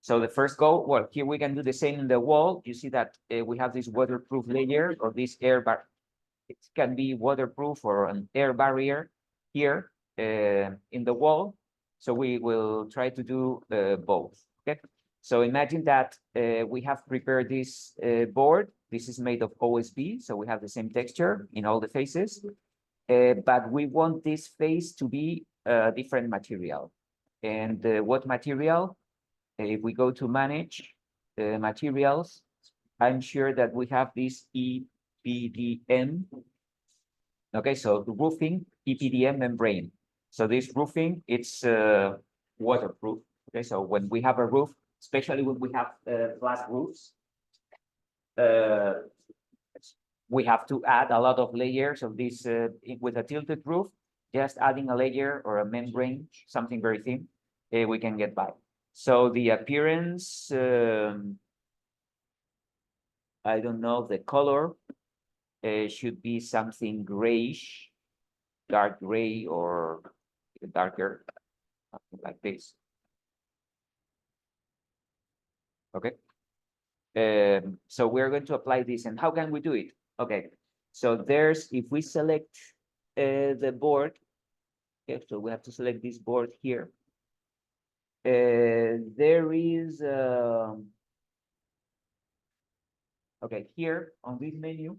So the first goal, well, here we can do the same in the wall. You see that we have this waterproof layer or this air bar. It can be waterproof or an air barrier here in the wall. So we will try to do both. Okay. So imagine that we have prepared this board. This is made of OSB, so we have the same texture in all the faces. But we want this face to be a different material. And what material? If we go to manage materials, I'm sure that we have this EPDM. Okay, so the roofing EPDM membrane. So this roofing, it's waterproof. Okay, so when we have a roof, especially when we have glass roofs, we have to add a lot of layers of this with a tilted roof. Just adding a layer or a membrane, something very thin, we can get by. So the appearance, I don't know, the color should be something grayish, dark gray or darker, something like this. Okay. So we're going to apply this, and how can we do it? Okay. So there's, if we select the board, okay, so we have to select this board here. There is, okay, here on this menu,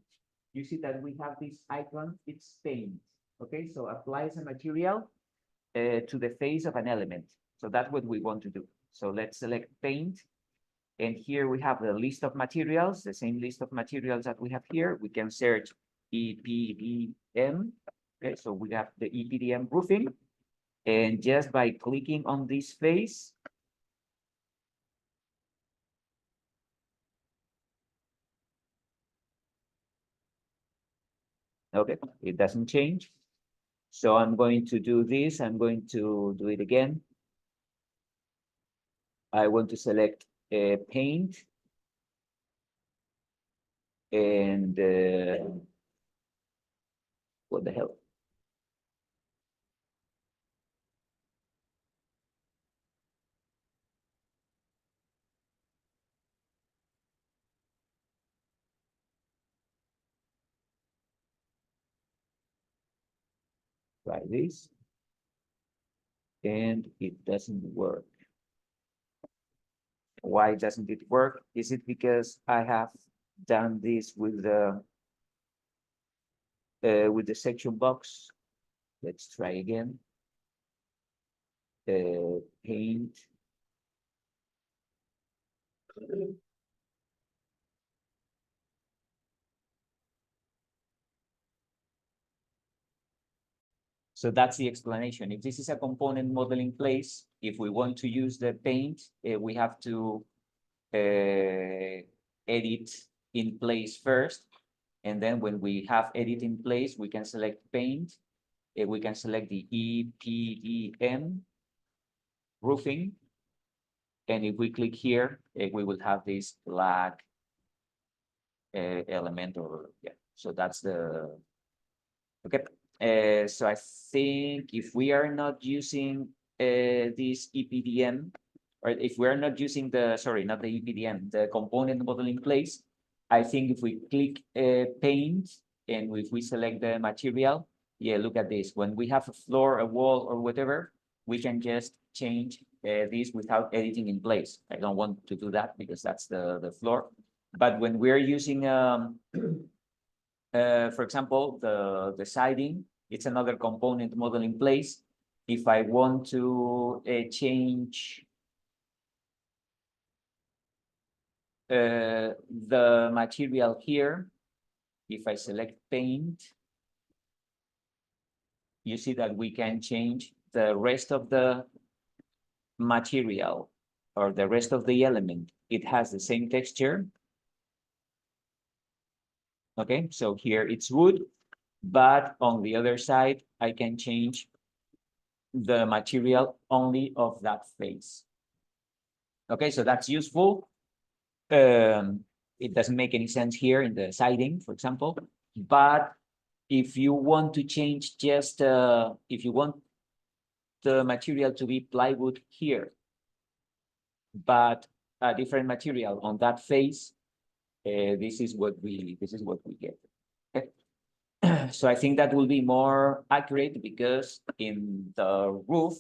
you see that we have this icon, it's paint. Okay, so applies a material to the face of an element. So that's what we want to do. So let's select paint. And here we have the list of materials, the same list of materials that we have here. We can search EPDM. Okay, so we have the EPDM roofing. And just by clicking on this face, okay, it doesn't change. So I'm going to do this. I'm going to do it again. I want to select paint. And what the hell? Try this. And it doesn't work. Why doesn't it work? Is it because I have done this with the section box? Let's try again. Paint. So that's the explanation. If this is a component model in place, if we want to use the paint, we have to edit in place first. And then when we have edit in place, we can select paint. We can select the EPDM roofing. And if we click here, we will have this black element or, yeah. So that's the, okay. So I think if we are not using this EPDM, or if we're not using the, sorry, not the EPDM, the component model in place, I think if we click paint and if we select the material, yeah, look at this. When we have a floor, a wall, or whatever, we can just change this without editing in place. I don't want to do that because that's the floor. But when we're using, for example, the siding, it's another component model in place. If I want to change the material here, if I select paint, you see that we can change the rest of the material or the rest of the element. It has the same texture. Okay, so here it's wood, but on the other side, I can change the material only of that face. Okay, so that's useful. It doesn't make any sense here in the siding, for example, but if you want to change just, if you want the material to be plywood here, but a different material on that face, this is what we get. Okay. So I think that will be more accurate because in the roof,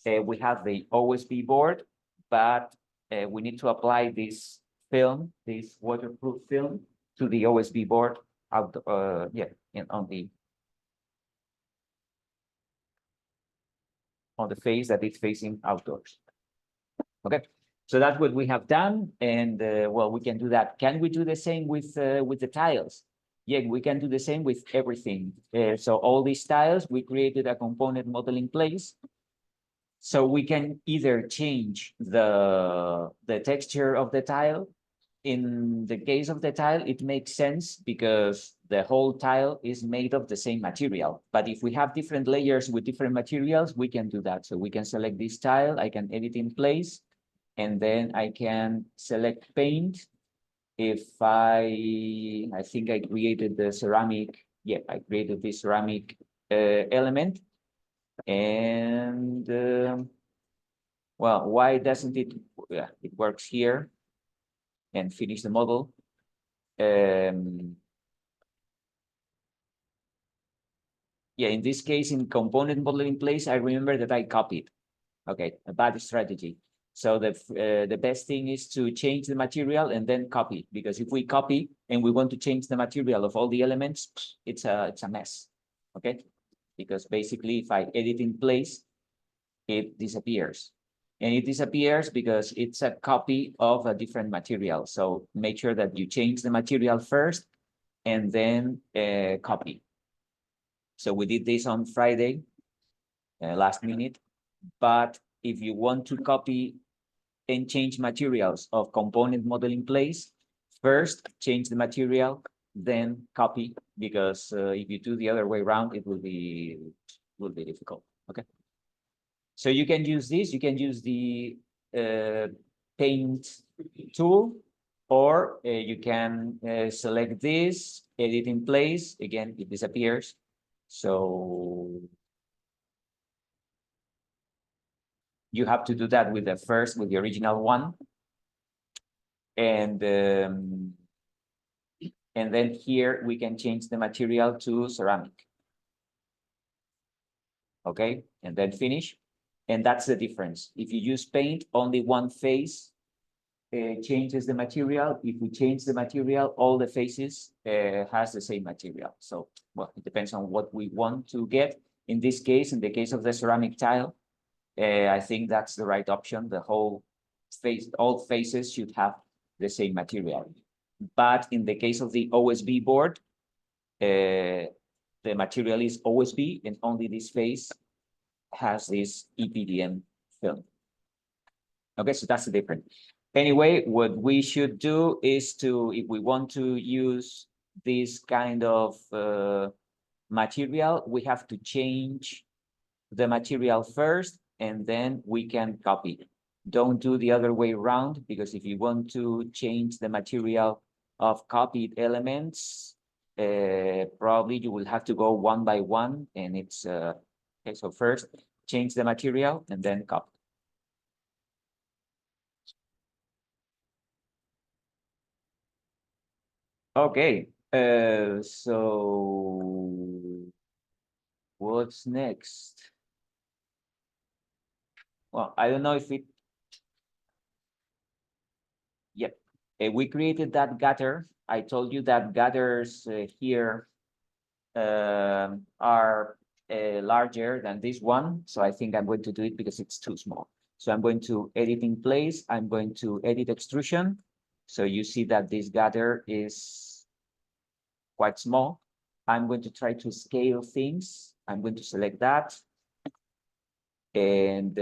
we have the OSB board, but we need to apply this film, this waterproof film, to the OSB board out, on the face that it's facing outdoors. Okay, so that's what we have done, and well, we can do that. Can we do the same with the tiles? Yeah, we can do the same with everything. So all these tiles, we created a component model in place. So we can either change the texture of the tile. In the case of the tile, it makes sense because the whole tile is made of the same material. But if we have different layers with different materials, we can do that. So we can select this tile, I can edit in place, and then I can select paint. If I think I created the ceramic, yeah, I created this ceramic element. And well, why doesn't it, yeah, it works here and finish the model. Yeah, in this case, in component model in place, I remember that I copied. Okay, a bad strategy. So the best thing is to change the material and then copy, because if we copy and we want to change the material of all the elements, it's a mess. Okay, because basically if I edit in place, it disappears. And it disappears because it's a copy of a different material. So make sure that you change the material first and then copy. So we did this on Friday, last minute. But if you want to copy and change materials of component model in place, first change the material, then copy, because if you do the other way around, it will be difficult. Okay. So you can use this, you can use the paint tool, or you can select this, edit in place, again, it disappears. So you have to do that with the original one. And then here we can change the material to ceramic. Okay, and then finish. And that's the difference. If you use paint, only one face changes the material. If we change the material, all the faces has the same material. So, well, it depends on what we want to get. In this case, in the case of the ceramic tile, I think that's the right option. The whole face, all faces should have the same material. But in the case of the OSB board, the material is OSB, and only this face has this EPDM film. Okay, so that's the difference. Anyway, what we should do is to, if we want to use this kind of material, we have to change the material first, and then we can copy. Don't do the other way around, because if you want to change the material of copied elements, probably you will have to go one by one, and it's okay. So first change the material and then copy. Okay, so what's next? Well, I don't know if it, yep. We created that gutter. I told you that gutters here are larger than this one. So I think I'm going to do it because it's too small. So I'm going to edit in place. I'm going to edit extrusion. So you see that this gutter is quite small. I'm going to try to scale things. I'm going to select that. And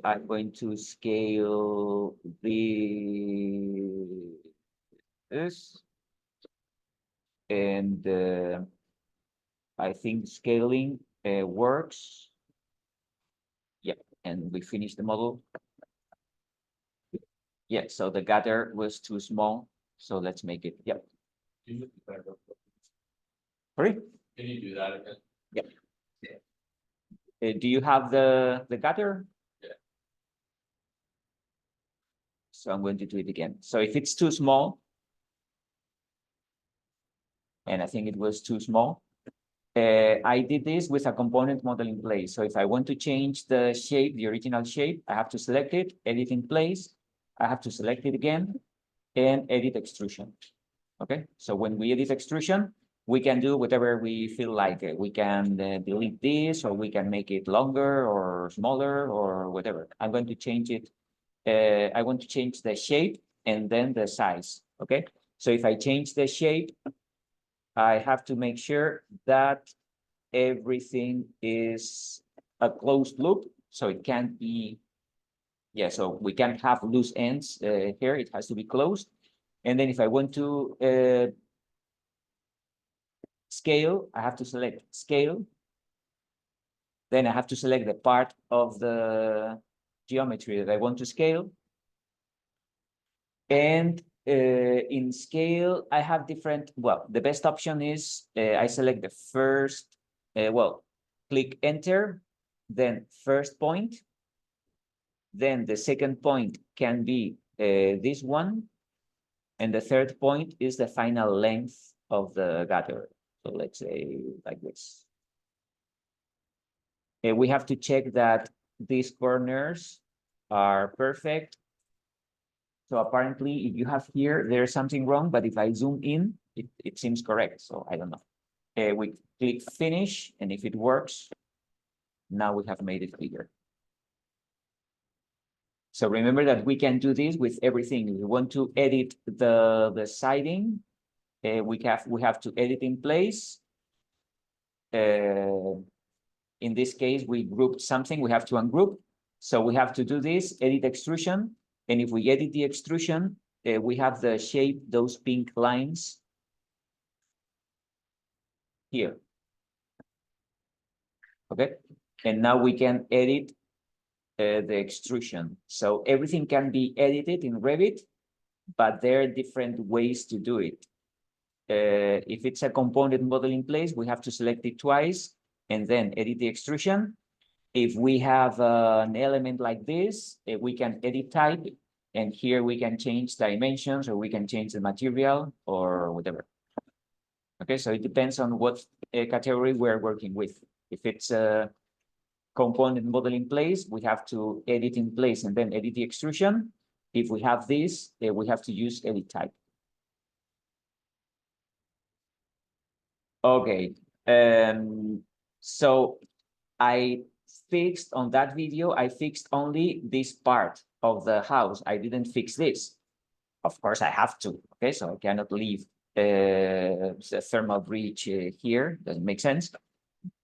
I'm going to scale this. And I think scaling works. Yeah, and we finished the model. Yeah, so the gutter was too small. So let's make it, yep. Sorry? Can you do that again? Yep. Do you have the gutter? Yeah. So I'm going to do it again. So if it's too small, and I think it was too small, I did this with a component model in place. So if I want to change the shape, the original shape, I have to select it, edit in place. I have to select it again and edit extrusion. Okay, so when we edit extrusion, we can do whatever we feel like. We can delete this, or we can make it longer or smaller or whatever. I'm going to change it. I want to change the shape and then the size. Okay, so if I change the shape, I have to make sure that everything is a closed loop, so it can't be, yeah, so we can't have loose ends here. It has to be closed. And then if I want to scale, I have to select scale. Then I have to select the part of the geometry that I want to scale. And in scale, I have different, well, the best option is I select the first, well, click enter, then first point. Then the second point can be this one. And the third point is the final length of the gutter. So let's say like this. We have to check that these corners are perfect. So apparently, if you have here, there's something wrong, but if I zoom in, it seems correct. So I don't know. We click finish, and if it works, now we have made it bigger. So remember that we can do this with everything. If we want to edit the siding, we have to edit in place. In this case, we grouped something, we have to ungroup. So we have to do this, edit extrusion. And if we edit the extrusion, we have the shape, those pink lines here. Okay. And now we can edit the extrusion. So everything can be edited in Revit, but there are different ways to do it. If it's a component model in place, we have to select it twice and then edit the extrusion. If we have an element like this, we can edit type, and here we can change dimensions, or we can change the material or whatever. Okay, so it depends on what category we're working with. If it's a component model in place, we have to edit in place and then edit the extrusion. If we have this, we have to use edit type. Okay, so I fixed on that video, I fixed only this part of the house. I didn't fix this. Of course, I have to. Okay, so I cannot leave the thermal bridge here. Doesn't make sense.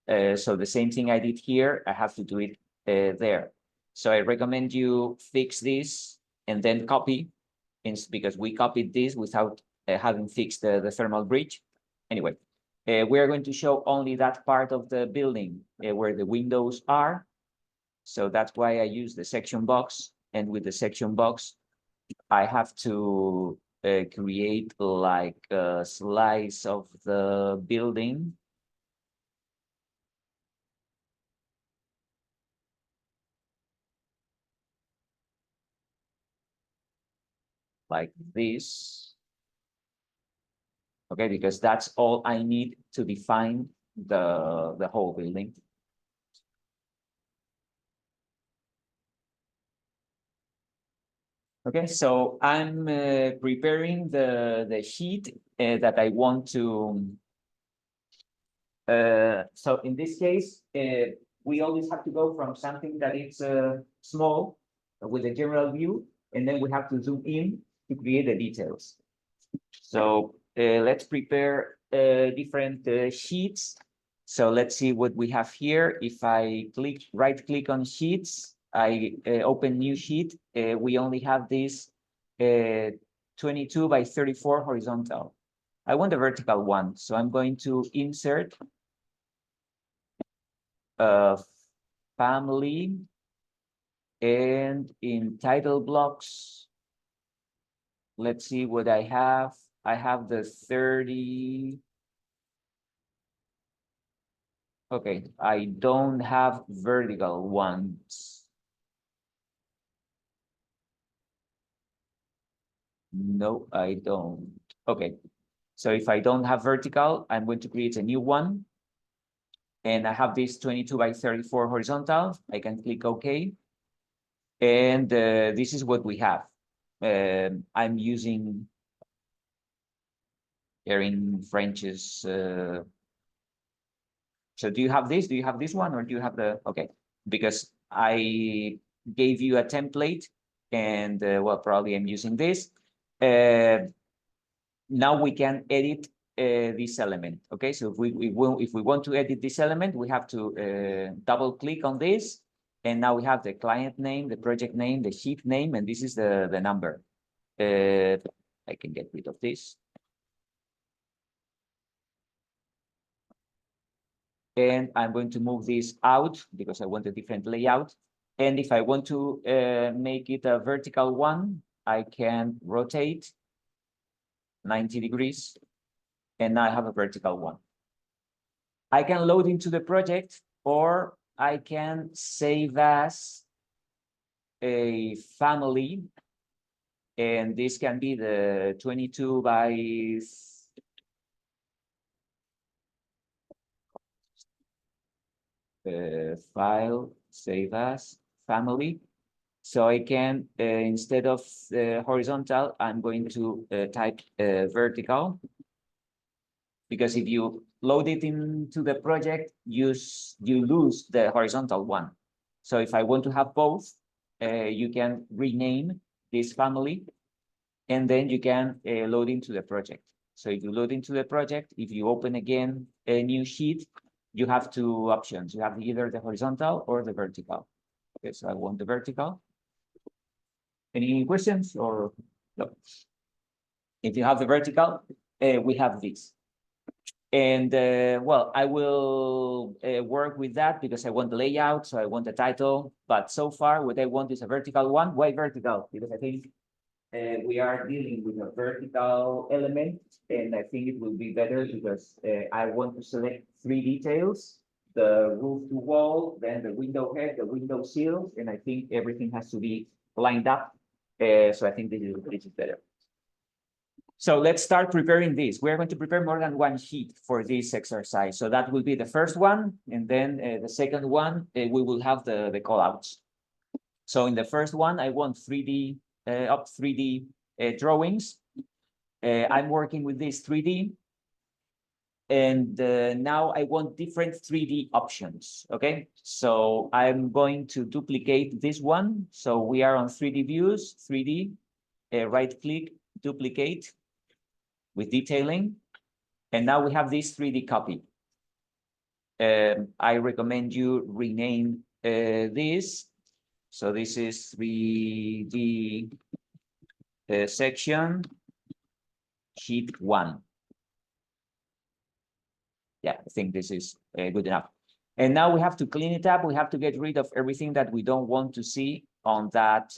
So the same thing I did here, I have to do it there. So I recommend you fix this and then copy, because we copied this without having fixed the thermal bridge. Anyway, we are going to show only that part of the building where the windows are. So that's why I use the section box. And with the section box, I have to create like a slice of the building. Like this. Okay, because that's all I need to define the whole building. Okay, so I'm preparing the sheet that I want to. So in this case, we always have to go from something that is small with a general view, and then we have to zoom in to create the details. So let's prepare different sheets. So let's see what we have here. If I right click on sheets, I open new sheet. We only have this 22 by 34 horizontal. I want the vertical one. So I'm going to insert family, and in title blocks, let's see what I have. I have the 30. Okay, I don't have vertical ones. No, I don't. Okay. So if I don't have vertical, I'm going to create a new one. And I have this 22 by 34 horizontal. I can click OK. And this is what we have. I'm using Erin French's. So do you have this? Do you have this one or do you have the, okay. Because I gave you a template and well, probably I'm using this. Now we can edit this element. Okay, so if we want to edit this element, we have to double click on this. And now we have the client name, the project name, the sheet name, and this is the number. I can get rid of this. And I'm going to move this out because I want a different layout. And if I want to make it a vertical one, I can rotate 90 degrees. And now I have a vertical one. I can load into the project, or I can save as a family. And this can be the 22 by file, save as family. So I can, instead of horizontal, I'm going to type vertical. Because if you load it into the project, you lose the horizontal one. So if I want to have both, you can rename this family, and then you can load into the project. So if you load into the project, if you open again a new sheet, you have two options. You have either the horizontal or the vertical. Okay, so I want the vertical. Any questions or no? If you have the vertical, we have this. And well, I will work with that because I want the layout, so I want the title. But so far, what I want is a vertical one. Why vertical? Because I think we are dealing with a vertical element, and I think it will be better because I want to select three details: the roof to wall, then the window head, the window sills, and I think everything has to be lined up. So I think this is better. So let's start preparing this. We're going to prepare more than one sheet for this exercise. So that will be the first one. And then the second one, we will have the callouts. So in the first one, I want 3D drawings. I'm working with this 3D. And now I want different 3D options, okay? So I'm going to duplicate this one. So we are on 3D views, 3D, right click, duplicate with detailing. And now we have this 3D copy. I recommend you rename this. So this is 3D section, sheet 1. Yeah, I think this is good enough. And now we have to clean it up. We have to get rid of everything that we don't want to see on that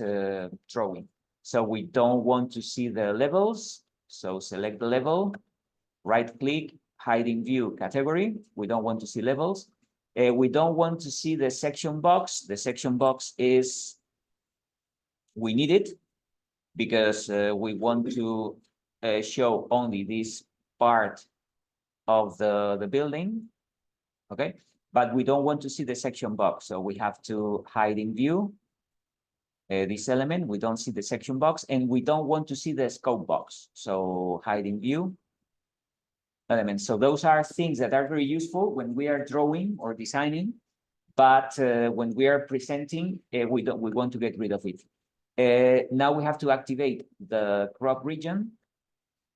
drawing. So we don't want to see the levels. So select the level, right click, hiding view category. We don't want to see levels. We don't want to see the section box. The section box is, we need it because we want to show only this part of the building, okay? But we don't want to see the section box. So we have to hide in view this element. We don't see the section box, and we don't want to see the scope box. So hide in view elements. So those are things that are very useful when we are drawing or designing, but when we are presenting, we want to get rid of it. Now we have to activate the crop region.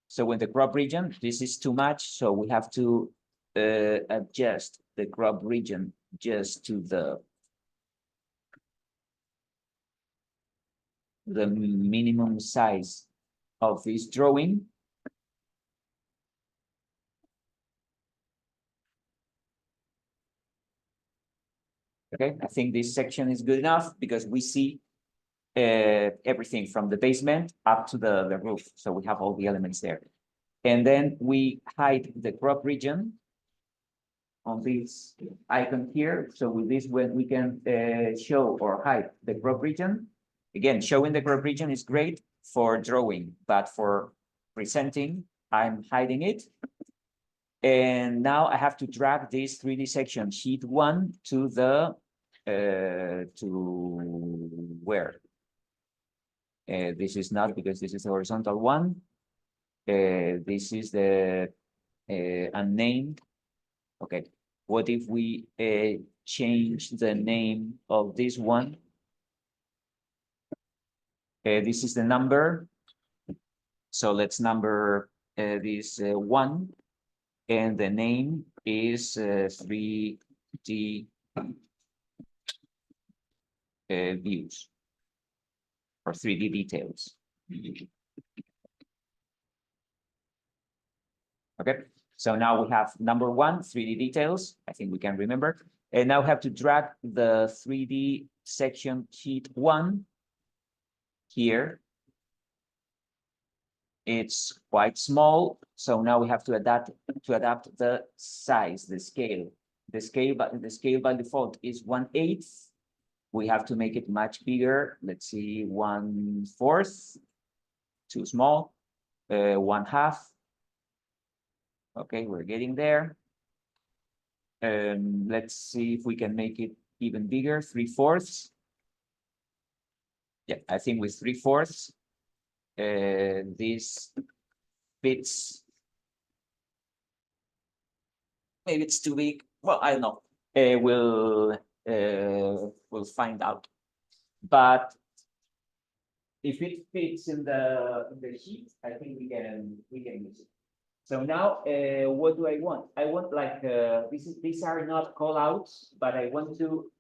So when the crop region, this is too much, so we have to adjust the crop region just to the minimum size of this drawing. Okay, I think this section is good enough because we see everything from the basement up to the roof. So we have all the elements there. And then we hide the crop region on this icon here. So with this, when we can show or hide the crop region. Again, showing the crop region is great for drawing, but for presenting, I'm hiding it. And now I have to drag this 3D section sheet 1 to the to where? This is not, because this is the horizontal one. This is the unnamed. Okay, what if we change the name of this one? This is the number. So let's number this 1, and the name is 3D views or 3D details. Okay, so now we have number 1, 3D details. I think we can remember. And now we have to drag the 3D section sheet 1 here. It's quite small, so now we have to adapt the size, the scale. The scale by default is 1/8. We have to make it much bigger. Let's see, 1/4. Too small. 1/2. Okay, we're getting there. Let's see if we can make it even bigger. 3/4. Yeah, I think with 3/4. This fits. Maybe it's too big. Well, I don't know. We'll find out. But if it fits in the sheet, I think we can use it. So now, what do I want? I want, like, these are not call outs, but I want to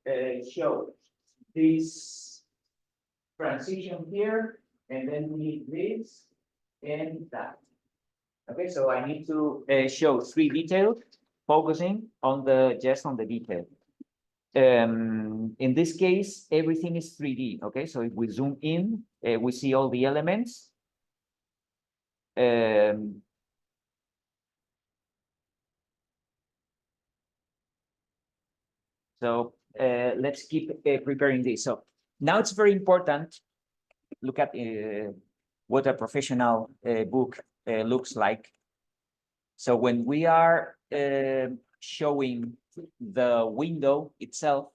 show this transition here, and then we need this and that. Okay, so I need to show 3 details, focusing on just on the detail. In this case, everything is 3D. Okay, so if we zoom in, we see all the elements. So let's keep preparing this. So now it's very important. Look at what a professional book looks like. So when we are showing the window itself,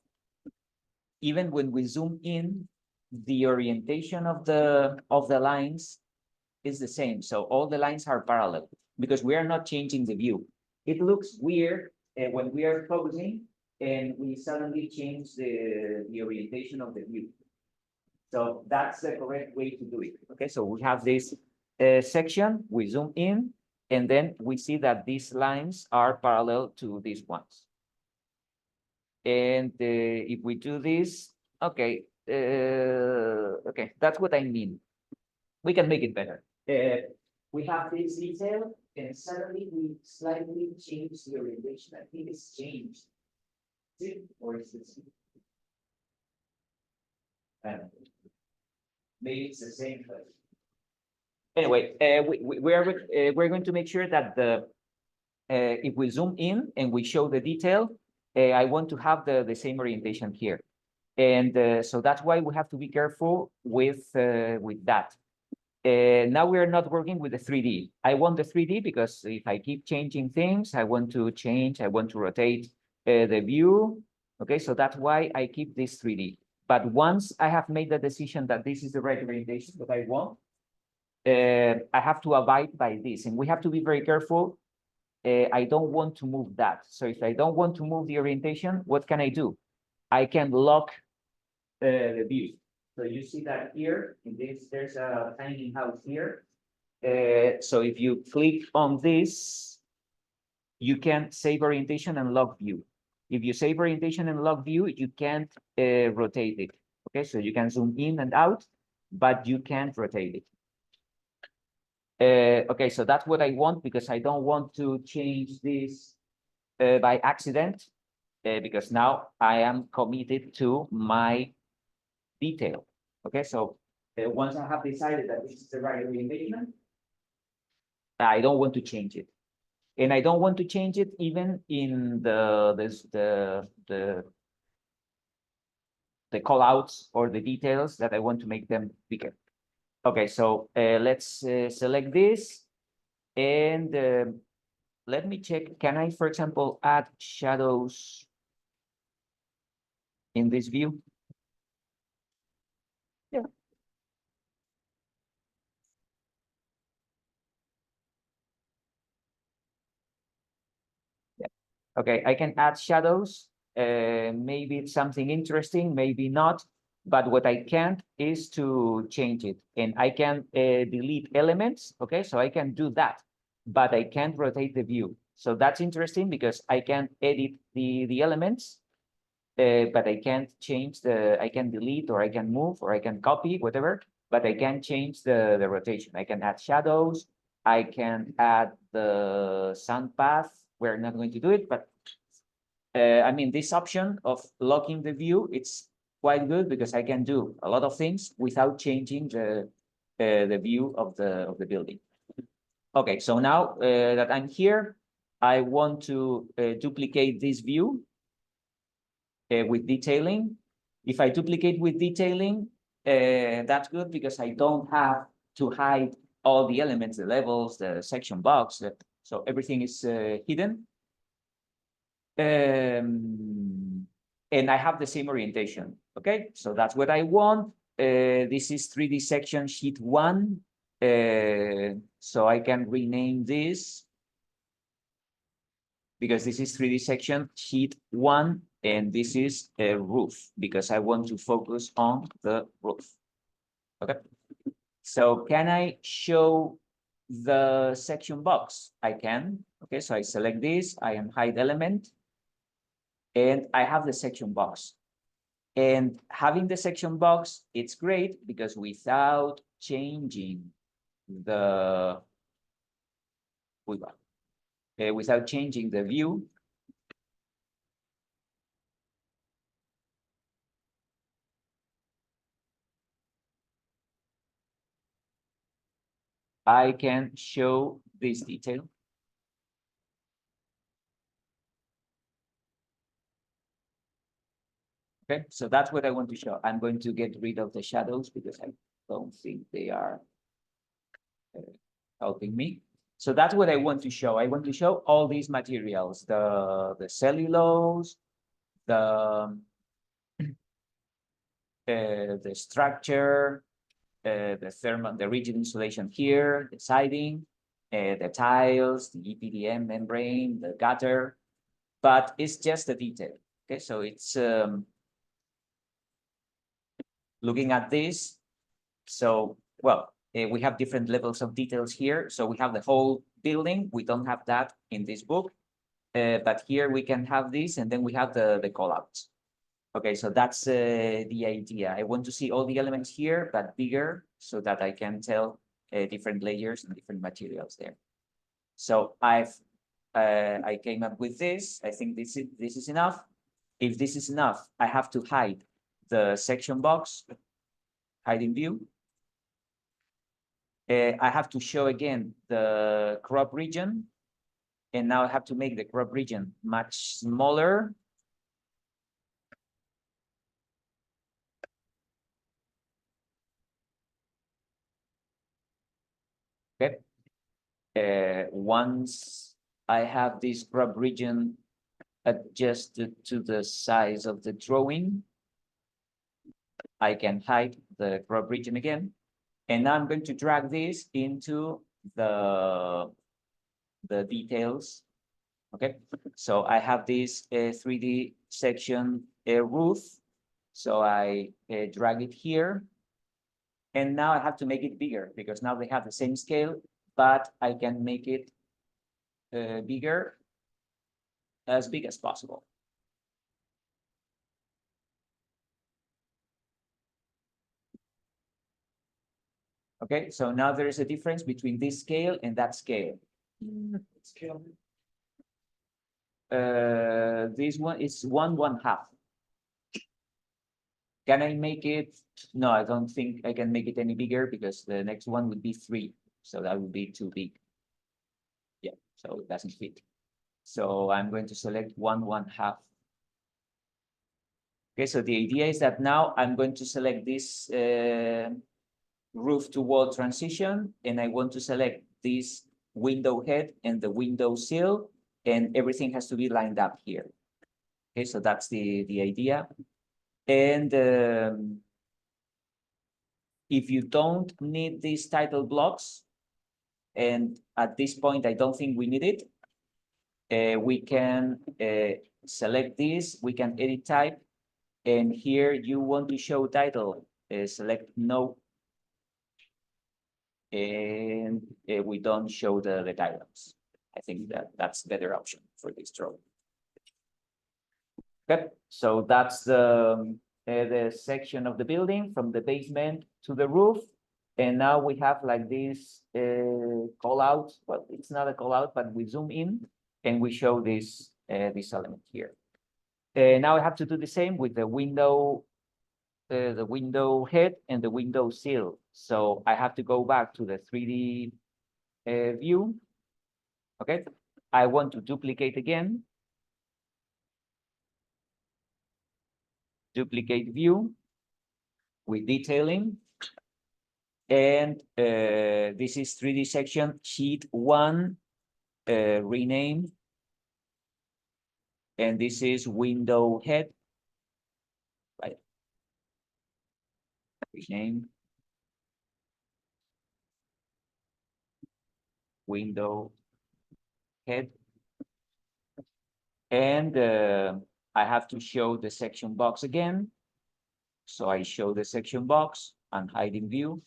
even when we zoom in, the orientation of the lines is the same. So all the lines are parallel because we are not changing the view. It looks weird when we are focusing and we suddenly change the orientation of the view. So that's the correct way to do it. Okay, so we have this section, we zoom in, and then we see that these lines are parallel to these ones. And if we do this, okay, okay, that's what I mean. We can make it better. We have this detail, and suddenly we slightly change the orientation. I think it's changed. Or is it? Maybe it's the same. But anyway, we're going to make sure that if we zoom in and we show the detail, I want to have the same orientation here, and so that's why we have to be careful with that. Now we are not working with the 3D. I want the 3D because if I keep changing things, I want to rotate the view. Okay, so that's why I keep this 3D. But once I have made the decision that this is the right orientation that I want, I have to abide by this. And we have to be very careful. I don't want to move that. So if I don't want to move the orientation, what can I do? I can lock the view. So you see that here, in this, there's a tiny house here. So if you click on this, you can save orientation and lock view. If you save orientation and lock view, you can't rotate it. Okay, so you can zoom in and out, but you can't rotate it. Okay, so that's what I want because I don't want to change this by accident because now I am committed to my detail. Okay, so once I have decided that this is the right orientation, I don't want to change it. And I don't want to change it even in the call outs or the details that I want to make them bigger. Okay, so let's select this, and let me check. Can I, for example, add shadows in this view? Yeah. Yeah. Okay, I can add shadows. Maybe it's something interesting, maybe not. But what I can't is to change it. And I can delete elements. Okay, so I can do that, but I can't rotate the view. So that's interesting because I can edit the elements, but I can't change I can delete or I can move or I can copy, whatever, but I can change the rotation. I can add shadows. I can add the sun path. We're not going to do it, but I mean, this option of locking the view, it's quite good because I can do a lot of things without changing the view of the building. Okay, so now that I'm here, I want to duplicate this view with detailing. If I duplicate with detailing, that's good because I don't have to hide all the elements, the levels, the section box. So everything is hidden. And I have the same orientation. Okay, so that's what I want. This is 3D section sheet 1. So I can rename this because this is 3D section sheet 1, and this is a roof because I want to focus on the roof. Okay, so can I show the section box? I can. Okay, so I select this, I am hide element, and I have the section box. And having the section box, it's great because without changing the without changing the view, I can show this detail. Okay, so that's what I want to show. I'm going to get rid of the shadows because I don't think they are helping me. So that's what I want to show. I want to show all these materials, the cellulose, the structure, the rigid insulation here, the siding, the tiles, the EPDM membrane, the gutter, but it's just a detail. Okay, so it's looking at this. So, well, we have different levels of details here. So we have the whole building. We don't have that in this book, but here we can have this, and then we have the callouts. Okay, so that's the idea. I want to see all the elements here, but bigger, so that I can tell different layers and different materials there. So I came up with this. I think this is enough. If this is enough, I have to hide the section box, hide in view. I have to show again the crop region, and now I have to make the crop region much smaller. Okay. Once I have this crop region adjusted to the size of the drawing, I can hide the crop region again. And now I'm going to drag this into the details. Okay, so I have this 3D section roof. So I drag it here. And now I have to make it bigger because now they have the same scale, but I can make it bigger, as big as possible. Okay, so now there is a difference between this scale and that scale. Scale. This one is 1/1/2. Can I make it? No, I don't think I can make it any bigger because the next one would be 3. So that would be too big. Yeah, so it doesn't fit. So I'm going to select 1/1/2. Okay, so the idea is that now I'm going to select this roof to wall transition, and I want to select this window head and the window sill, and everything has to be lined up here. Okay, so that's the idea. And if you don't need these title blocks, and at this point, I don't think we need it, we can select this, we can edit type, and here you want to show title, select no, and we don't show the titles. I think that's better option for this drawing. Okay, so that's the section of the building from the basement to the roof. And now we have like this call out. Well, it's not a call out, but we zoom in and we show this element here. Now I have to do the same with the window head and the window sill. So I have to go back to the 3D view. Okay, I want to duplicate again. Duplicate view with detailing. And this is 3D section sheet 1, rename. And this is window head. Right. Rename. Window head. And I have to show the section box again. So I show the section box and hiding view.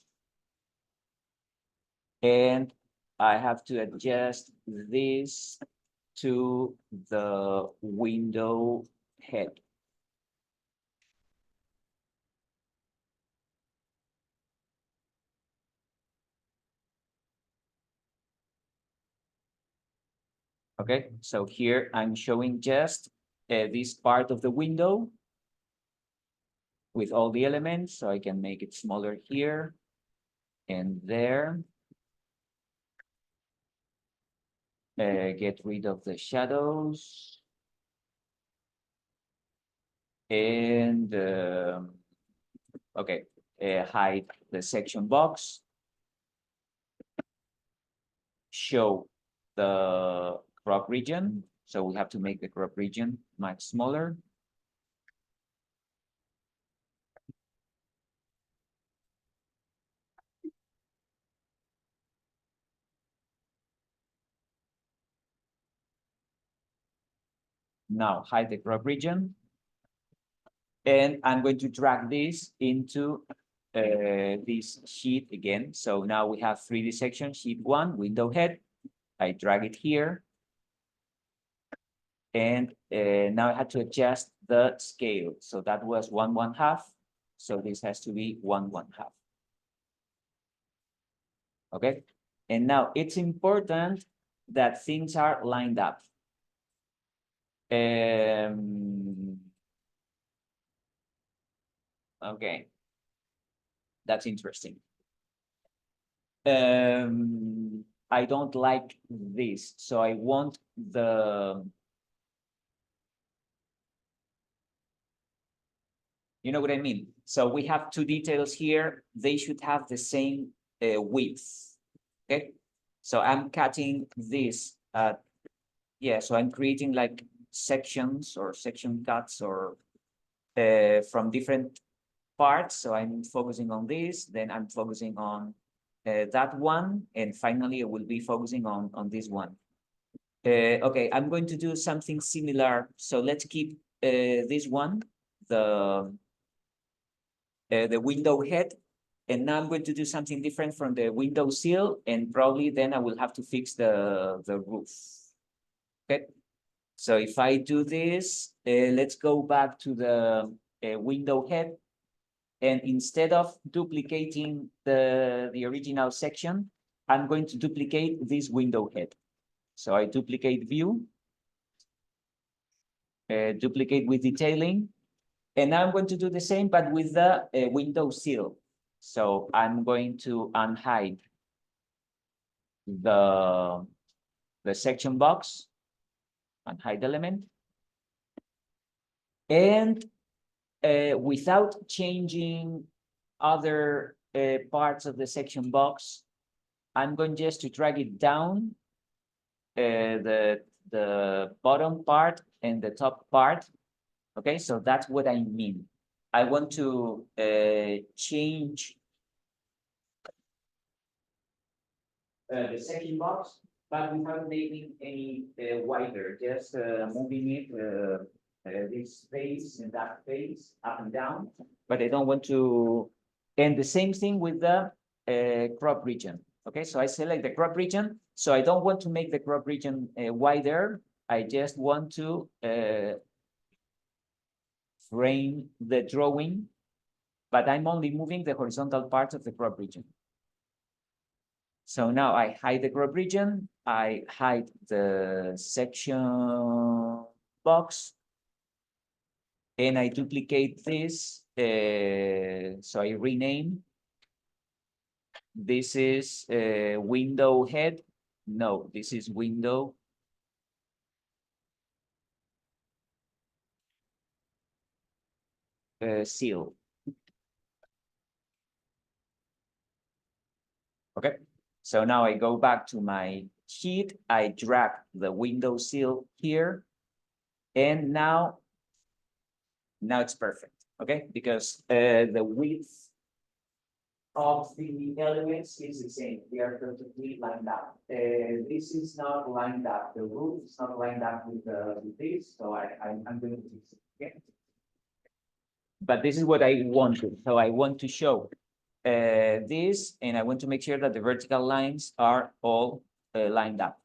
And I have to adjust this to the window head. Okay, so here I'm showing just this part of the window with all the elements, so I can make it smaller here and there. Get rid of the shadows. And okay, hide the section box. Show the crop region. So we have to make the crop region much smaller. Now hide the crop region. And I'm going to drag this into this sheet again. So now we have 3D section, sheet 1, window head. I drag it here. And now I had to adjust the scale. So that was 1/1/2. So this has to be 1/1/2. Okay. And now it's important that things are lined up. Okay. That's interesting. I don't like this. So I want the, you know what I mean? So we have two details here. They should have the same width. Okay. So I'm cutting this. Yeah, so I'm creating like sections or section cuts or from different parts. So I'm focusing on this, then I'm focusing on that one, and finally I will be focusing on this one. Okay, I'm going to do something similar. So let's keep this one, the window head, and now I'm going to do something different from the window sill, and probably then I will have to fix the roof. Okay, so if I do this, let's go back to the window head. And instead of duplicating the original section, I'm going to duplicate this window head. So I duplicate view, duplicate with detailing, and now I'm going to do the same, but with the window sill. So I'm going to unhide the section box, unhide element, and without changing other parts of the section box, I'm going just to drag it down, the bottom part and the top part. Okay, so that's what I mean. I want to change the section box, but without making any wider, just moving it this face and that face up and down. But I don't want to, and the same thing with the crop region. Okay, so I select the crop region. So I don't want to make the crop region wider. I just want to frame the drawing, but I'm only moving the horizontal part of the crop region. So now I hide the crop region, I hide the section box, and I duplicate this. So I rename. This is window head. No, this is window. Seal. Okay, so now I go back to my sheet. I drag the window seal here, and now it's perfect. Okay, because the width of the elements is the same. They are perfectly lined up. This is not lined up. The roof is not lined up with this, so I'm going to fix it. Okay. But this is what I wanted. So I want to show this, and I want to make sure that the vertical lines are all lined up.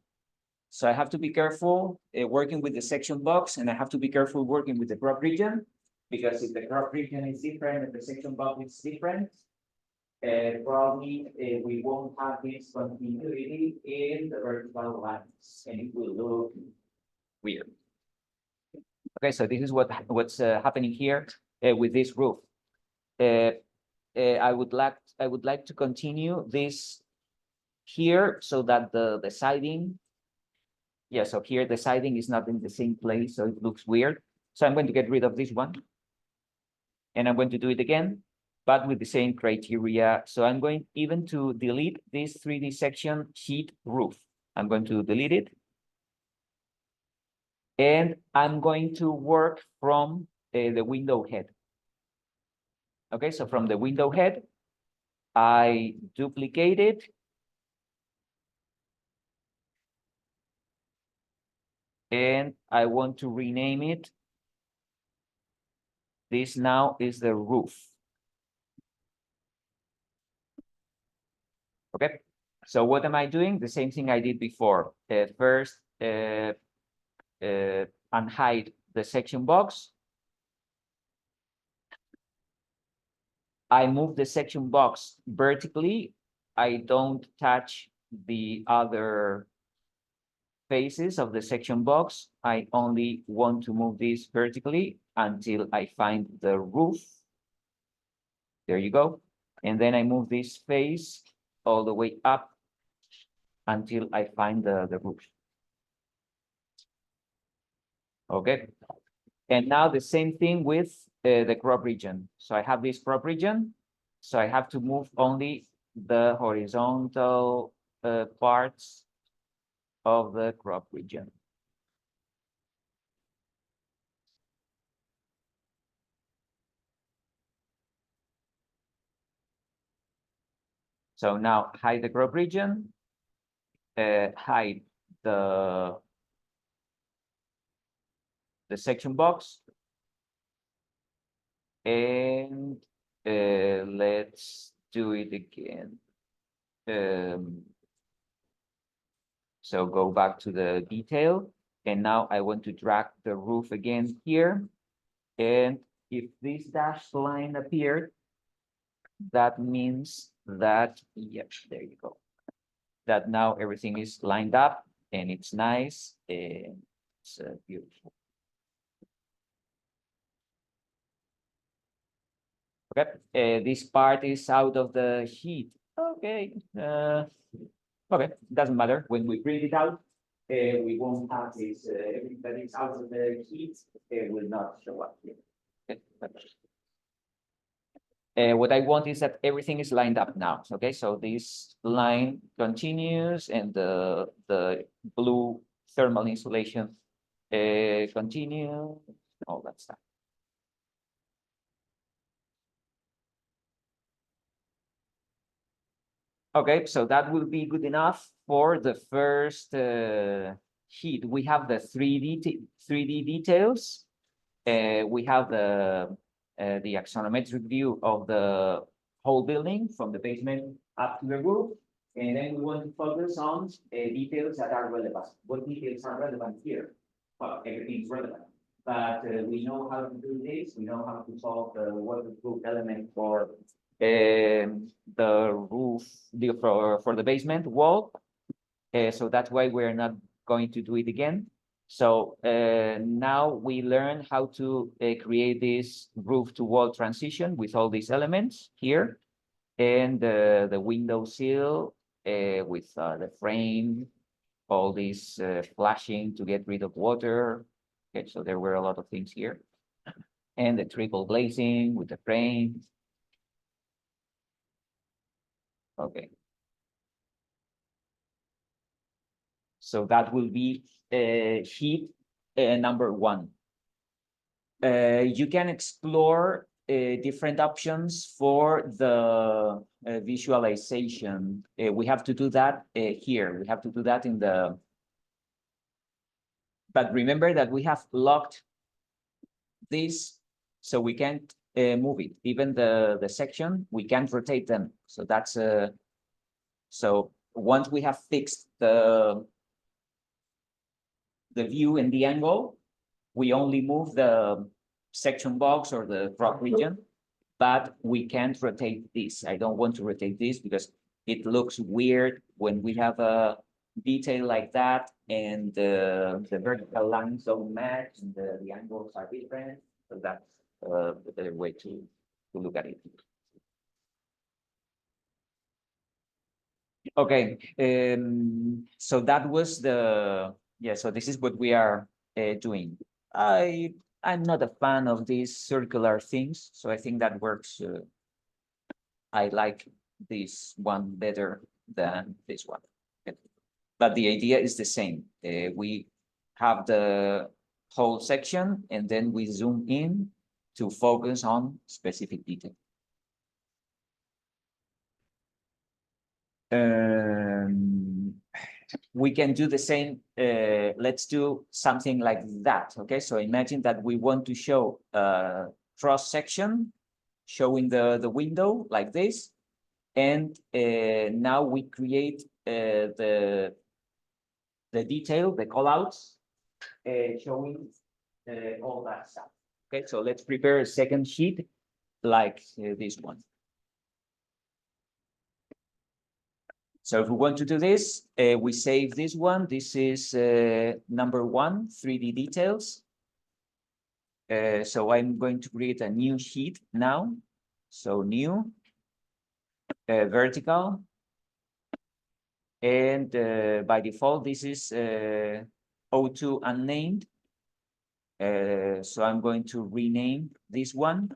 So I have to be careful working with the section box, and I have to be careful working with the crop region, because if the crop region is different and the section box is different, probably we won't have this continuity in the vertical lines, and it will look weird. Okay, so this is what's happening here with this roof. I would like to continue this here so that the siding, yeah, so here the siding is not in the same place, so it looks weird. So I'm going to get rid of this one, and I'm going to do it again, but with the same criteria. So I'm going even to delete this 3D section sheet roof. I'm going to delete it. And I'm going to work from the window head. Okay, so from the window head, I duplicate it. And I want to rename it. This now is the roof. Okay, so what am I doing? The same thing I did before. First, unhide the section box. I move the section box vertically. I don't touch the other faces of the section box. I only want to move this vertically until I find the roof. There you go. And then I move this face all the way up until I find the roof. Okay. And now the same thing with the crop region. So I have this crop region. So I have to move only the horizontal parts of the crop region. So now hide the crop region, hide the section box, and let's do it again. So go back to the detail, and now I want to drag the roof again here. And if this dashed line appeared, that means that, yep, there you go. That now everything is lined up and it's nice and it's beautiful. Okay, this part is out of the sheet. Okay, okay, doesn't matter. When we print it out, we won't have this. Everything that is out of the sheet will not show up here. Okay. What I want is that everything is lined up now. Okay, so this line continues and the blue thermal insulation continue, all that stuff. Okay, so that will be good enough for the first sheet. We have the 3D details. We have the axonometric view of the whole building from the basement up to the roof. And then we want to focus on details that are relevant. What details are relevant here? Well, everything is relevant. But we know how to do this. We know how to solve the waterproof element for the roof, for the basement wall. So that's why we're not going to do it again. So now we learn how to create this roof to wall transition with all these elements here, and the window sill with the frame, all these flashing to get rid of water. Okay, so there were a lot of things here, and the triple glazing with the frame. Okay. So that will be sheet number 1. You can explore different options for the visualization. We have to do that here. We have to do that in the. But remember that we have locked this, so we can't move it. Even the section, we can't rotate them. So that's so once we have fixed the view and the angle, we only move the section box or the drop region, but we can't rotate this. I don't want to rotate this because it looks weird when we have a detail like that and the vertical lines don't match and the angles are different. So that's the better way to look at it. Okay, so that was so this is what we are doing. I'm not a fan of these circular things, so I think that works. I like this one better than this one. Okay. But the idea is the same. We have the whole section and then we zoom in to focus on specific detail. We can do the same. Let's do something like that. Okay, so imagine that we want to show a cross section showing the window like this, and now we create the detail, the callouts, showing all that stuff. Okay, so let's prepare a second sheet like this one. So if we want to do this, we save this one. This is number 1, 3D details. So I'm going to create a new sheet now. So new, vertical. And by default, this is O2 unnamed. So I'm going to rename this one.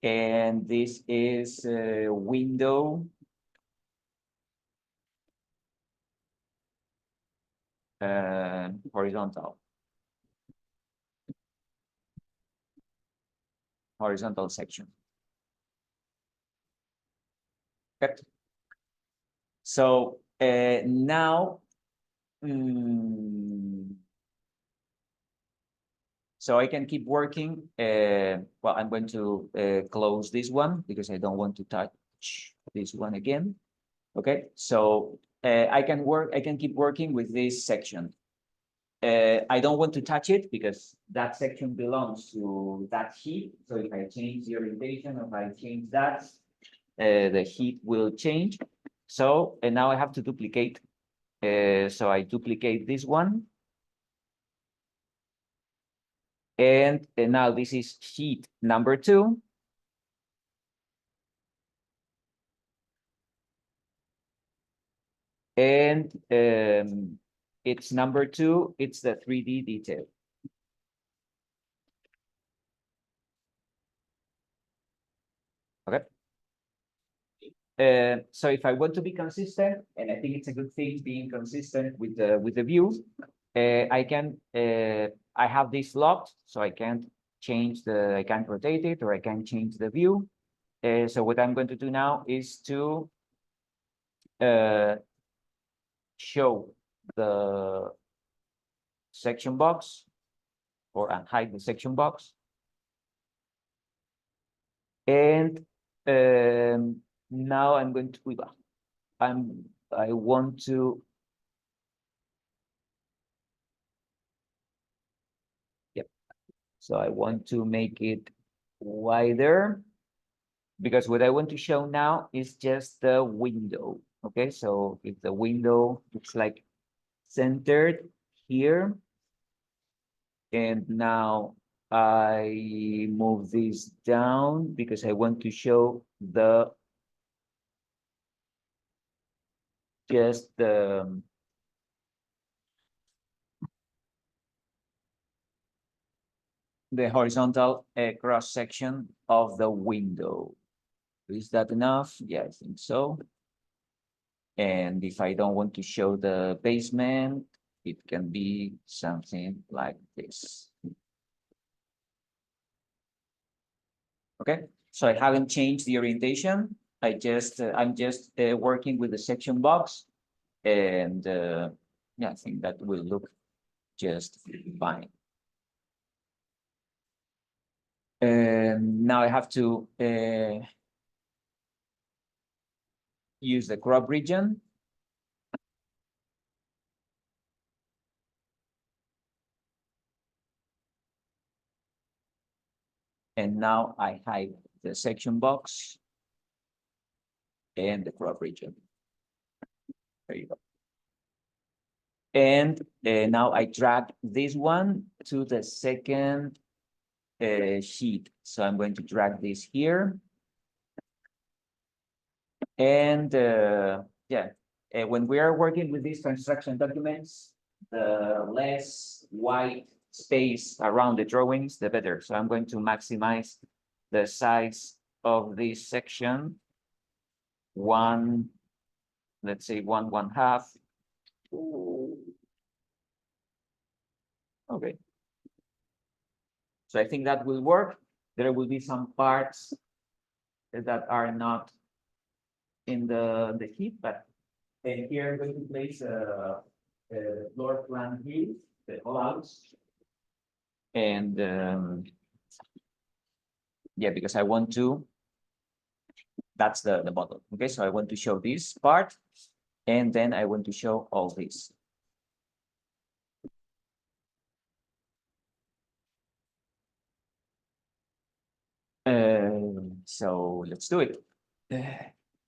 And this is window. Horizontal section. Okay. So now, so I can keep working. Well, I'm going to close this one because I don't want to touch this one again. Okay, so I can keep working with this section. I don't want to touch it because that section belongs to that sheet. So if I change the orientation, if I change that, the sheet will change. So, and now I have to duplicate. So I duplicate this one. And now this is sheet number 2. And it's number 2, it's the 3D detail. Okay. So if I want to be consistent, and I think it's a good thing being consistent with the view, I can I have this locked, so I can't I can't rotate it, or I can change the view. So what I'm going to do now is to show the section box, or unhide the section box. And now I'm going to I want to so I want to make it wider, because what I want to show now is just the window. Okay, so if the window looks like centered here, and now I move this down because I want to show just the horizontal cross section of the window. Is that enough? Yeah, I think so. And if I don't want to show the basement, it can be something like this. Okay, so I haven't changed the orientation. I'm just working with the section box, and yeah, I think that will look just fine. And now I have to use the crop region. And now I hide the section box and the crop region. There you go. And now I drag this one to the second sheet. So I'm going to drag this here. And yeah, when we are working with these construction documents, the less white space around the drawings, the better. So I'm going to maximize the size of this section. Let's say one half. Okay. So I think that will work. There will be some parts that are not in the heat, but here I'm going to place a floor plan view, the callouts. And yeah, because I want to, that's the model. Okay, so I want to show this part, and then I want to show all this. So let's do it.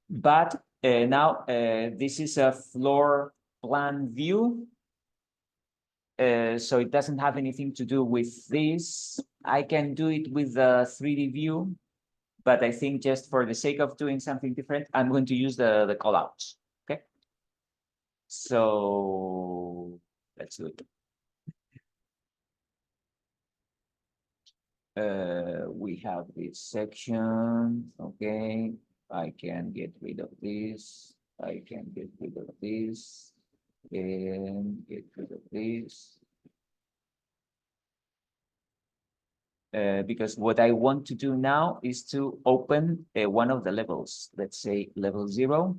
But now this is a floor plan view. So it doesn't have anything to do with this. I can do it with a 3D view, but I think just for the sake of doing something different, I'm going to use the callouts. Okay. So let's do it. We have this section. Okay. I can get rid of this. I can get rid of this. And get rid of this. Because what I want to do now is to open one of the levels. Let's say level 0.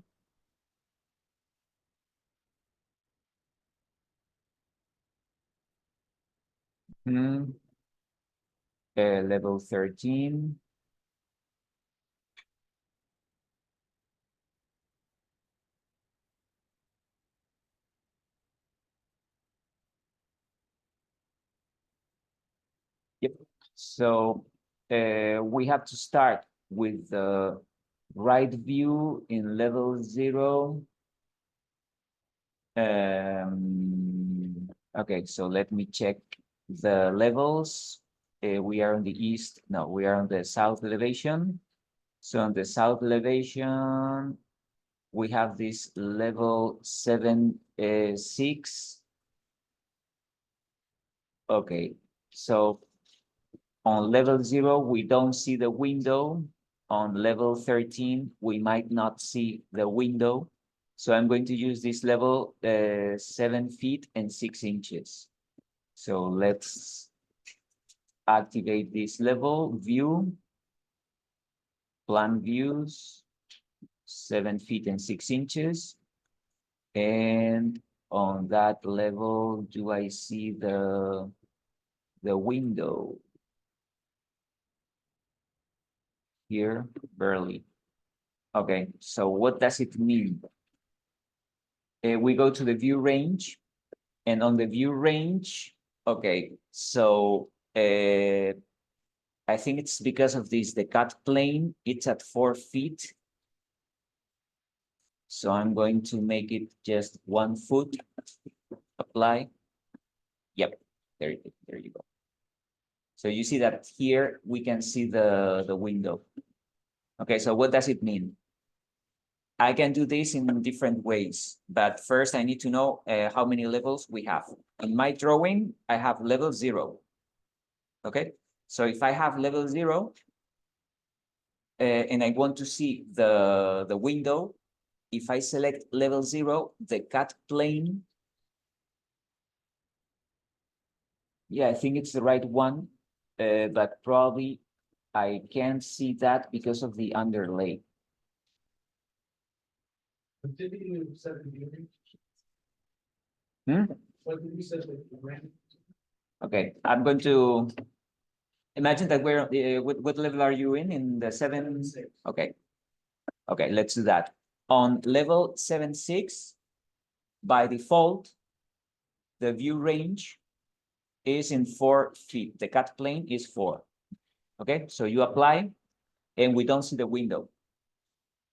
Level 13. Yep. So we have to start with the right view in level 0. Okay, so let me check the levels. We are on the east. No, we are on the south elevation. So on the south elevation, we have this level 7.6. Okay, so on level 0, we don't see the window. on level 13, we might not see the window. So I'm going to use this level 7 feet and 6 inches. So let's activate this level, view, plan views, 7 feet and 6 inches. And on that level, do I see the window? Here, barely. Okay, so what does it mean? We go to the view range, and on the view range, okay, so I think it's because of this, the cut plane, it's at 4 feet. So I'm going to make it just 1 foot, apply. Yep, there you go. So you see that here we can see the window. Okay, so what does it mean? I can do this in different ways, but first I need to know how many levels we have. In my drawing, I have level 0. Okay, so if I have level 0 and I want to see the window, if I select level 0, the cut plane, yeah, I think it's the right one, but probably I can't see that because of the underlay. Did you set the view range? Hmm? What did you set the range? Okay, I'm going to imagine that we're what level are you in the 7? Okay. Okay, let's do that. On level 7.6, by default, the view range is in 4 feet. The cut plane is 4. Okay, so you apply and we don't see the window.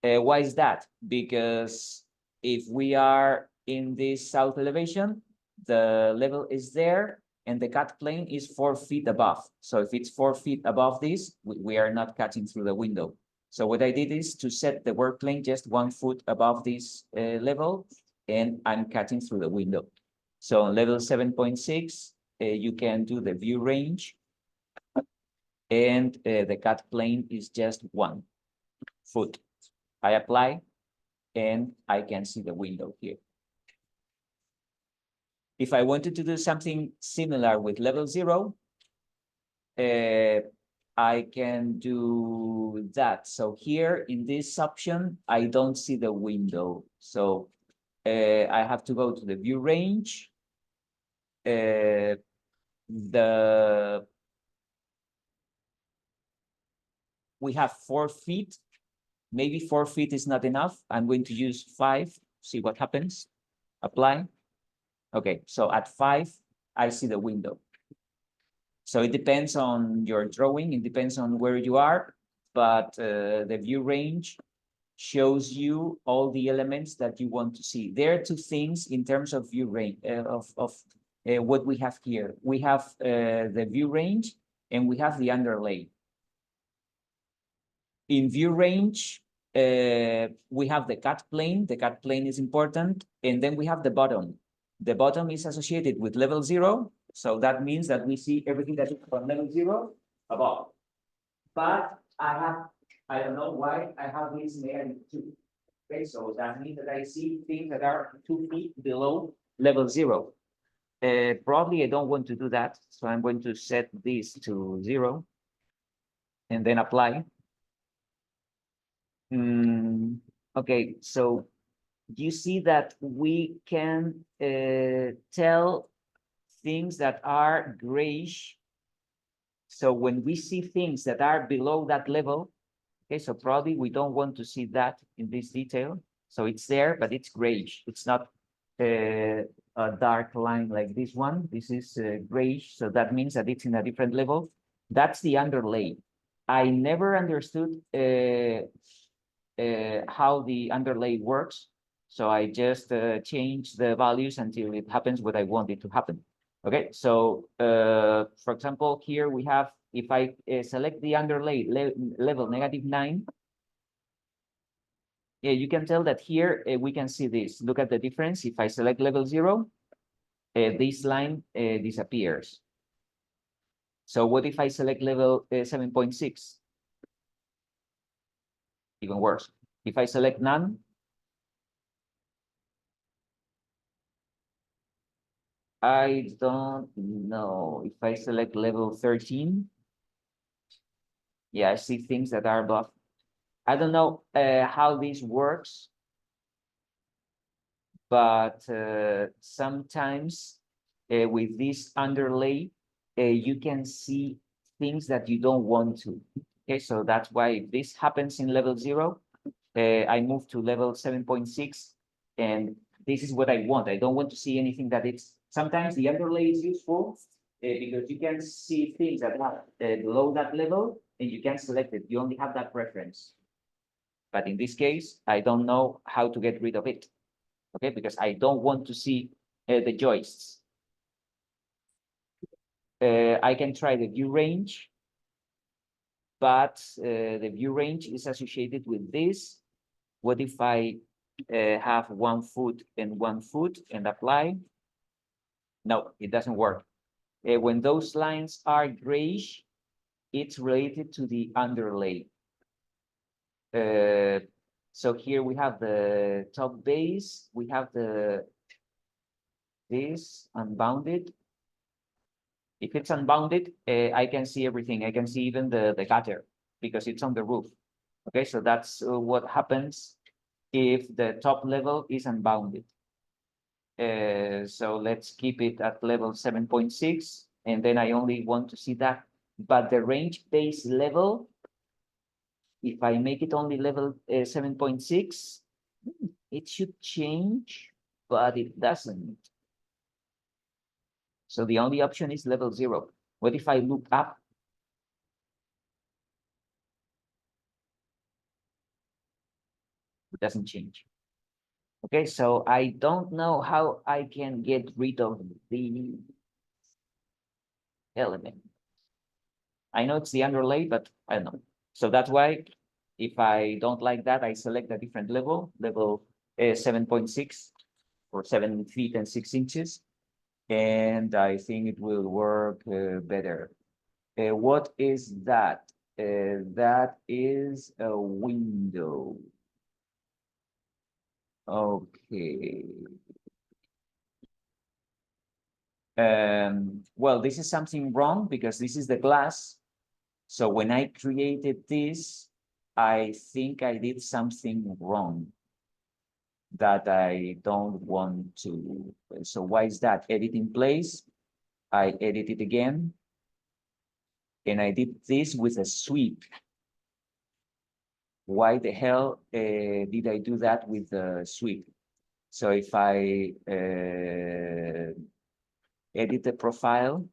Why is that? Because if we are in this south elevation, the level is there and the cut plane is 4 feet above. So if it's 4 feet above this, we are not cutting through the window. So what I did is to set the work plane just 1 foot above this level, and I'm cutting through the window. So on level 7.6, you can do the view range, and the cut plane is just 1 foot. I apply, and I can see the window here. If I wanted to do something similar with level 0, I can do that. So here in this option, I don't see the window. So I have to go to the view range. We have 4 feet. Maybe 4 feet is not enough. I'm going to use 5, see what happens. Apply. Okay, so at 5, I see the window. So it depends on your drawing, it depends on where you are, but the view range shows you all the elements that you want to see. There are 2 things in terms of view range of what we have here. We have the view range and we have the underlay. In view range, we have the cut plane. The cut plane is important, and then we have the bottom. The bottom is associated with level 0, so that means that we see everything that is from level 0 above. But I don't know why I have this -2. Okay, so that means that I see things that are 2 feet below level 0. Probably I don't want to do that, so I'm going to set this to 0 and then apply. Okay, so you see that we can tell things that are grayish. So when we see things that are below that level, okay, so probably we don't want to see that in this detail. So it's there, but it's grayish. It's not a dark line like this one. This is grayish, so that means that it's in a different level. That's the underlay. I never understood how the underlay works. So I just change the values until it happens what I want it to happen. Okay, so for example, here we have, if I select the underlay level -9, yeah, you can tell that here we can see this. Look at the difference. If I select level 0, this line disappears. So what if I select level 7.6? even worse. If I select none, I don't know. If I select level 13, yeah, I see things that are above. I don't know how this works, but sometimes with this underlay, you can see things that you don't want to. Okay, so that's why if this happens in level 0, I move to level 7.6, and this is what I want. I don't want to see anything that it's, sometimes the underlay is useful because you can see things that are below that level and you can select it. You only have that preference. But in this case, I don't know how to get rid of it. Okay, because I don't want to see the joists. I can try the view range, but the view range is associated with this. What if I have 1 foot and 1 foot and apply? No, it doesn't work. When those lines are grayish, it's related to the underlay. So here we have the top base, we have this unbounded. If it's unbounded, I can see everything. I can see even the gutter because it's on the roof. Okay, so that's what happens if the top level is unbounded. So let's keep it at level 7.6, and then I only want to see that. But the range base level, if I make it only level 7.6, it should change, but it doesn't. So the only option is level 0. What if I look up? It doesn't change. Okay, so I don't know how I can get rid of the element. I know it's the underlay, but I don't know. So that's why if I don't like that, I select a different level, level 7.6 or 7 feet and 6 inches. And I think it will work better. What is that? That is a window. Okay. Well, this is something wrong because this is the glass. So when I created this, I think I did something wrong that I don't want to. So why is that? Edit in place. I edit it again. And I did this with a sweep. Why the hell did I do that with the sweep? So if I edit the profile,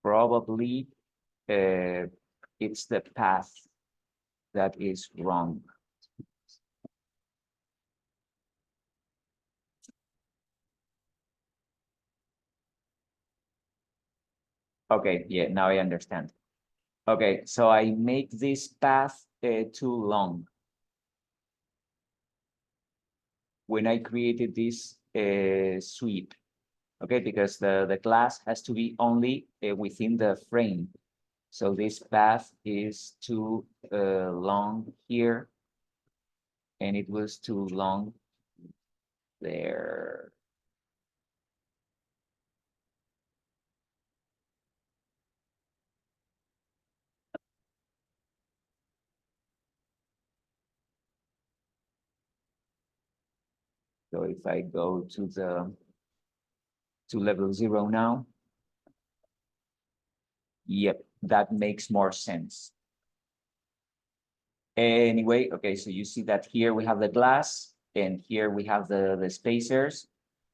probably it's the path that is wrong. Okay, yeah, now I understand. Okay, so I make this path too long. When I created this sweep, okay, because the glass has to be only within the frame. So this path is too long here, and it was too long there. So if I go to level 0 now, yep, that makes more sense. Anyway, okay, so you see that here we have the glass and here we have the spacers.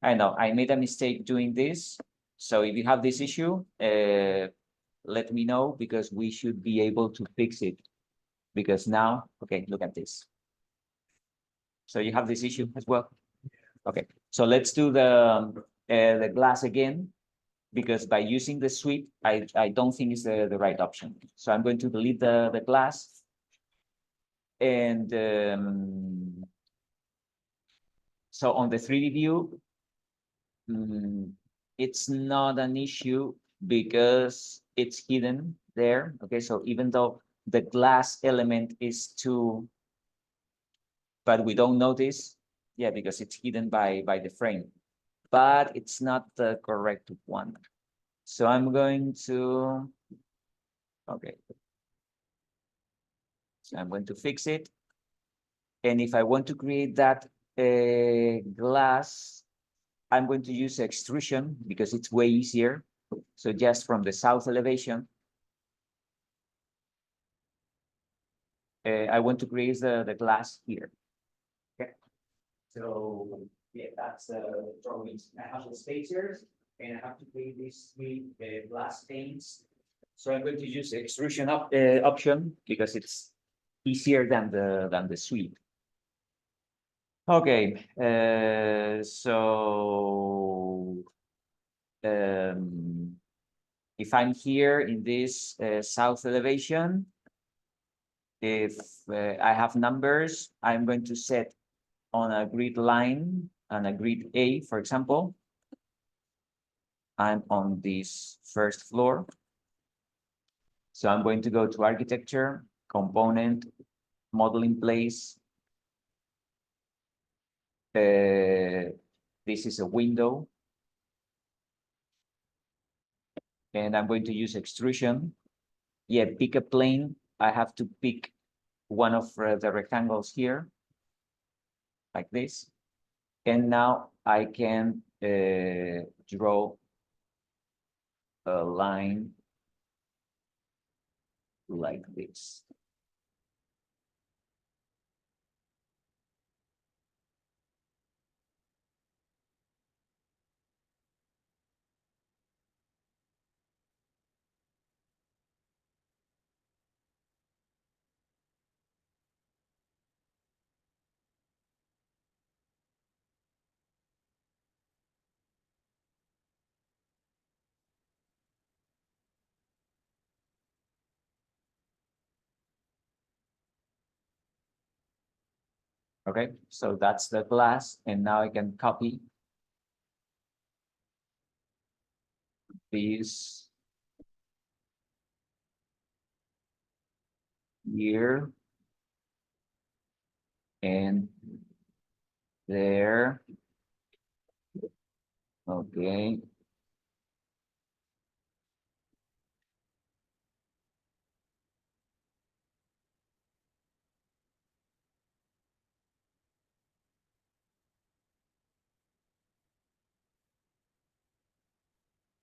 I know I made a mistake doing this. So if you have this issue, let me know because we should be able to fix it. Because now, okay, look at this. So you have this issue as well. Okay, so let's do the glass again, because by using the sweep, I don't think it's the right option. So I'm going to delete the glass. And So on the 3D view, it's not an issue because it's hidden there. Okay, so even though the glass element is too, but we don't notice, yeah, because it's hidden by the frame, but it's not the correct one. So I'm going to, okay. So I'm going to fix it. And if I want to create that glass, I'm going to use extrusion because it's way easier. So just from the south elevation, I want to create the glass here. Okay. So yeah, that's the drawings. I have the spacers and I have to create these three glass panes. So I'm going to use the extrusion option because it's easier than the sweep. Okay, so if I'm here in this south elevation, if I have numbers, I'm going to set on a grid line and a grid A, for example. I'm on this first floor. So I'm going to go to architecture, component, model in place. This is a window. And I'm going to use extrusion. Yeah, pick a plane. I have to pick one of the rectangles here, like this. And now I can draw a line like this. Okay, so that's the glass, and now I can copy this here and there. Okay.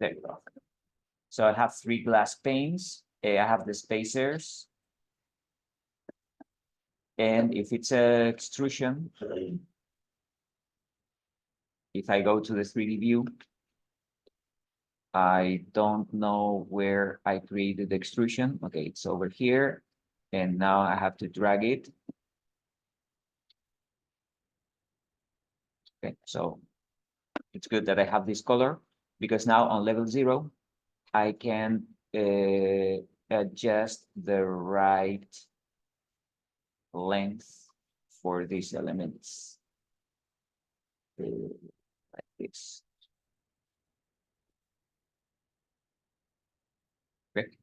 There you go. So I have three glass panes. I have the spacers. And if it's a extrusion, if I go to the 3D view, I don't know where I created the extrusion. Okay, it's over here. And now I have to drag it. Okay, so it's good that I have this color because now on level 0, I can adjust the right length for these elements. Like this. Okay.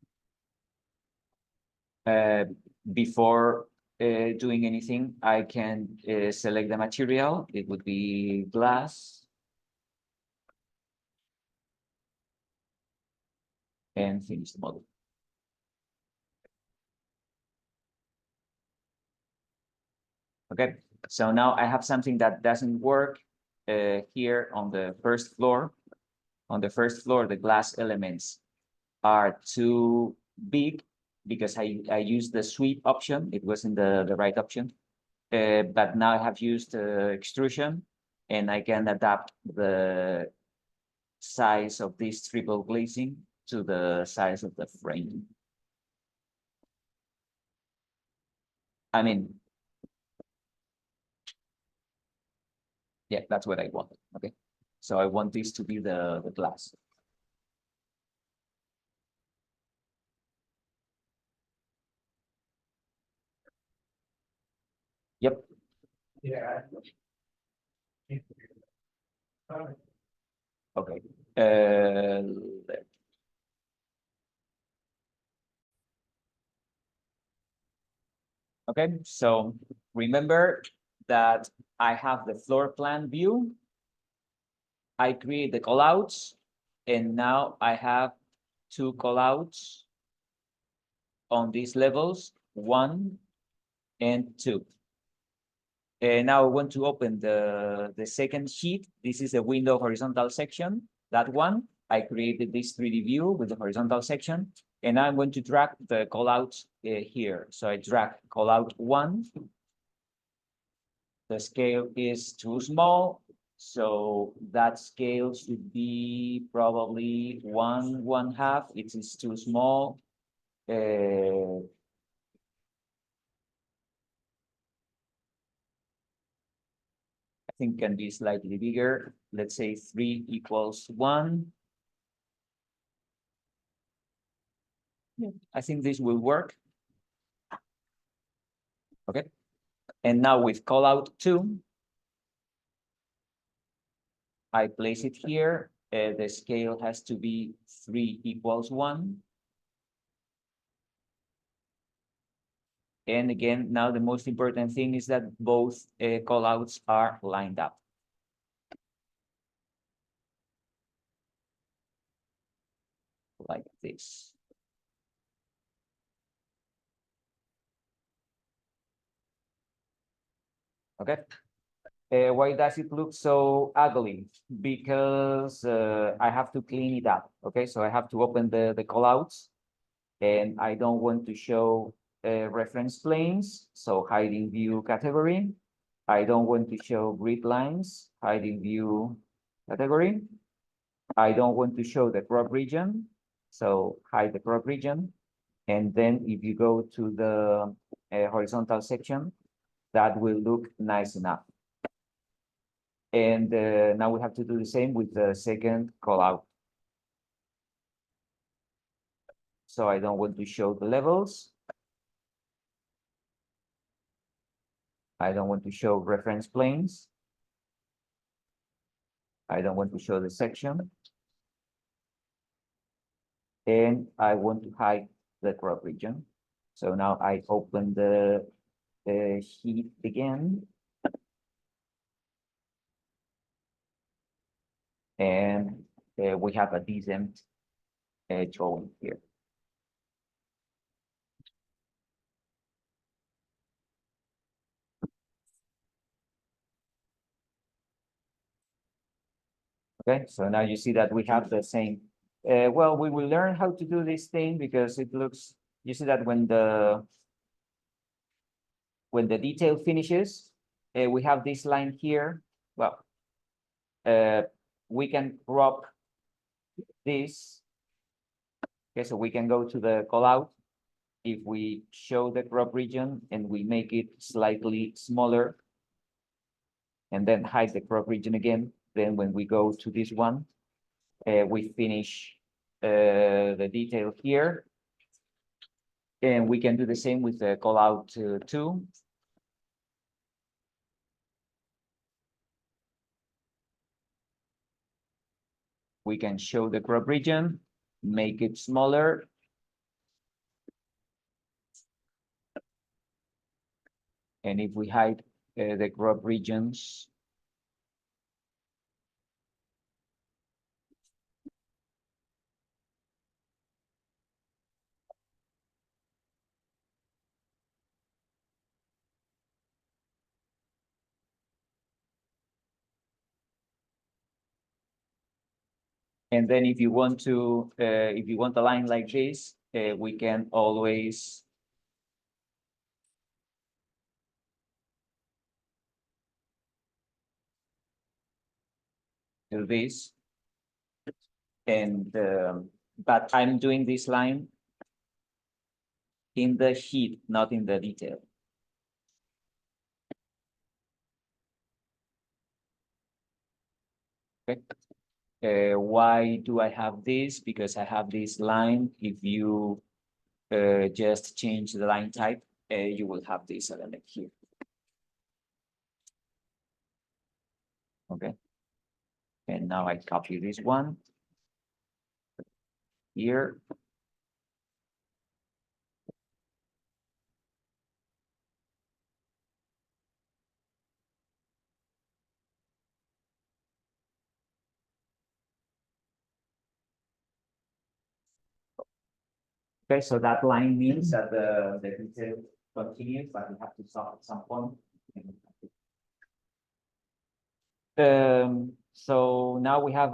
Before doing anything, I can select the material. It would be glass. And finish the model. Okay, so now I have something that doesn't work here on the first floor. On the first floor, the glass elements are too big because I used the sweep option. It wasn't the right option. But now I have used extrusion and I can adapt the size of this triple glazing to the size of the frame. I mean, yeah, that's what I want. Okay, so I want this to be the glass. Yep. Yeah. Okay. Okay, so remember that I have the floor plan view. I create the callouts, and now I have two callouts on these levels, 1 and 2. And now I want to open the second sheet. This is a window horizontal section. That one, I created this 3D view with the horizontal section, and I'm going to drag the callouts here. So I drag callout 1. The scale is too small, so that scale should be probably 1/1/2. It is too small. I think can be slightly bigger. Let's say 3 = 1. I think this will work. Okay. And now with callout 2, I place it here. The scale has to be 3 = 1. And again, now the most important thing is that both callouts are lined up. Like this. Okay. Why does it look so ugly? Because I have to clean it up. Okay, so I have to open the callouts, and I don't want to show reference planes, so hiding view category. I don't want to show grid lines, hiding view category. I don't want to show the crop region, so hide the crop region. And then if you go to the horizontal section, that will look nice enough. And now we have to do the same with the second callout. So I don't want to show the levels. I don't want to show reference planes. I don't want to show the section. And I want to hide the crop region. So now I open the sheet again. And we have a decent drawing here. Okay, so now you see that we have the same. Well, we will learn how to do this thing because it looks, you see that when the detail finishes, we have this line here. Well, we can crop this. Okay, so we can go to the callout. If we show the crop region and we make it slightly smaller, and then hide the crop region again, then when we go to this one, we finish the detail here. And we can do the same with the callout 2. We can show the crop region, make it smaller. And if we hide the crop regions, and then if you want a line like this, we can always do this. And but I'm doing this line in the sheet, not in the detail. Okay. Why do I have this? Because I have this line. If you just change the line type, you will have this element here. Okay. And now I copy this one here. Okay, so that line means that the detail continues, but we have to stop at some point. So now we have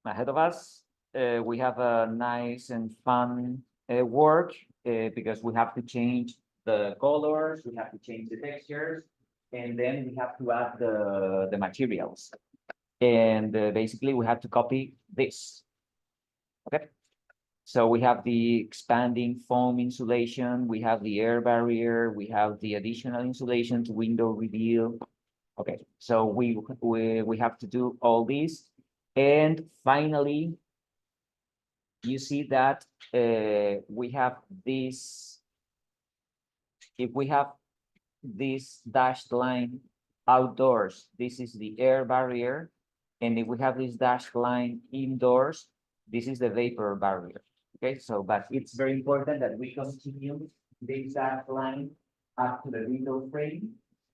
ahead of us, we have a nice and fun work because we have to change the colors, we have to change the textures, and then we have to add the materials. And basically we have to copy this. Okay. So we have the expanding foam insulation, we have the air barrier, we have the additional insulation to window reveal. Okay, so we have to do all these. And finally, you see that we have this, if we have this dashed line outdoors, this is the air barrier. And if we have this dashed line indoors, this is the vapor barrier. Okay, so but it's very important that we continue this dashed line up to the window frame.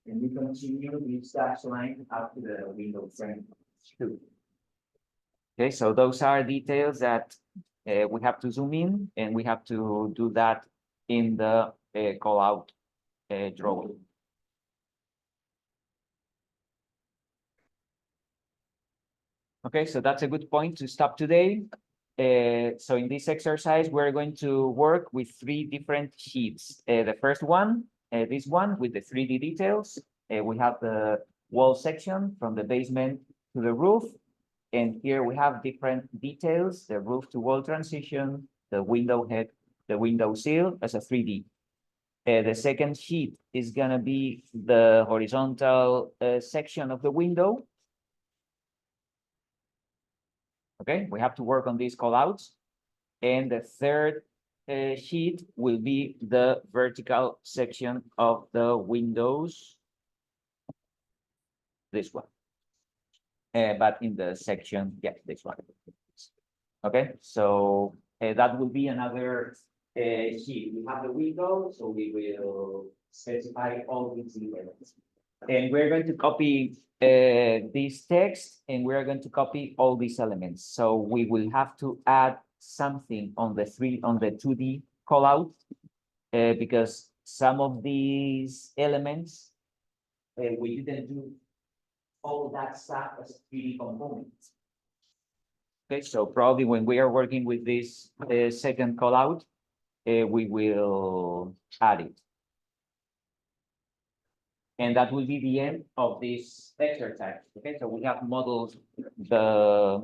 And we continue this dashed line up to the window frame too. Okay, so those are details that we have to zoom in, and we have to do that in the call out drawing. Okay, so that's a good point to stop today. So in this exercise, we're going to work with 3 different sheets. The first one, this one with the 3D details. We have the wall section from the basement to the roof. And here we have different details, the roof to wall transition, the window head, the window sill as a 3D. The second sheet is gonna be the horizontal section of the window. Okay, we have to work on these callouts. And the third sheet will be the vertical section of the windows. This one. But in the section, yeah, this one. Okay, so that will be another sheet. We have the window, so we will specify all these elements. And we're going to copy this text, and we're going to copy all these elements. So we will have to add something on the 2D callout because some of these elements we didn't do all that stuff as 3D components. Okay, so probably when we are working with this second callout, we will add it. And that will be the end of this exercise. Okay, so we have modeled the